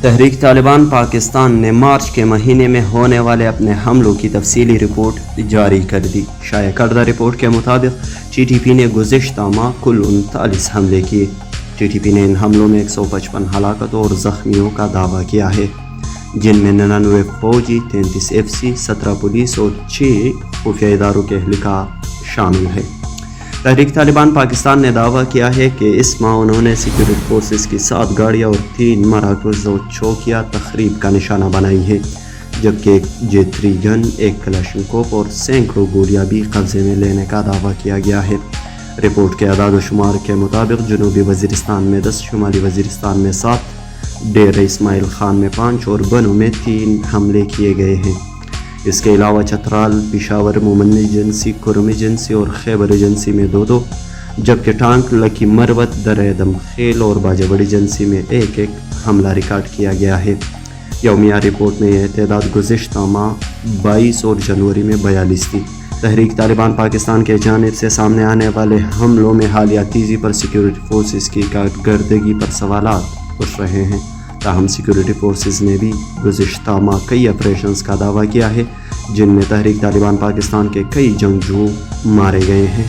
تحریک طالبان پاکستان نے مارچ کے مہینے میں ہونے والے اپنے حملوں کی تفصیلی رپورٹ جاری کر دی۔ شائع کردہ رپورٹ کے مطابق ٹی ٹی پی نے گزشتہ ماہ کل 39 حملے کیے۔ ٹی ٹی پی نے ان حملوں میں 155 ہلاکتوں اور زخمیوں کا دعویٰ کیا ہے، جن میں 99 فوجی، 33 ایف سی، 17 پولیس اور 6 خفیہ اداروں کے اہلکار شامل ہیں۔ تحریک طالبان پاکستان نے دعویٰ کیا ہے کہ اس ماہ انہوں نے سیکورٹی فورسز کی 7 گاڑیاں اور 3 مراکز و چوکیاں تخریب کا نشانہ بنائی ہیں، جبکہ ایک J3 گن، ایک کلاشنکوف اور سینکڑوں گولیاں بھی قبضے میں لینے کا دعویٰ کیا گیا ہے۔ رپورٹ کے اعداد و شمار کے مطابق جنوبی وزیرستان میں 10، شمالی وزیرستان میں 7، ڈیرہ اسماعیل خان میں 5 اور بنو میں 3 حملے کیے گئے ہیں۔ اس کے علاوہ چترال، پشاور، مومن ایجنسی، کرم ایجنسی اور خیبر ایجنسی میں 2، جبکہ ٹانک، لکی مروت، درہ دم خیل اور باجہ بڑی ایجنسی میں 1 حملہ ریکارڈ کیا گیا ہے۔ یومیہ رپورٹ میں یہ تعداد گزشتہ ماہ 22 اور جنوری میں 42 تھی۔ تحریک طالبان پاکستان کے جانب سے سامنے آنے والے حملوں میں حالیہ تیزی پر سیکورٹی فورسز کی کارکردگی پر سوالات اٹھ رہے ہیں، تاہم سیکورٹی فورسز نے بھی گزشتہ ماہ کئی آپریشنز کا دعویٰ کیا ہے، جن میں تحریک طالبان پاکستان کے کئی جنگجو مارے گئے ہیں۔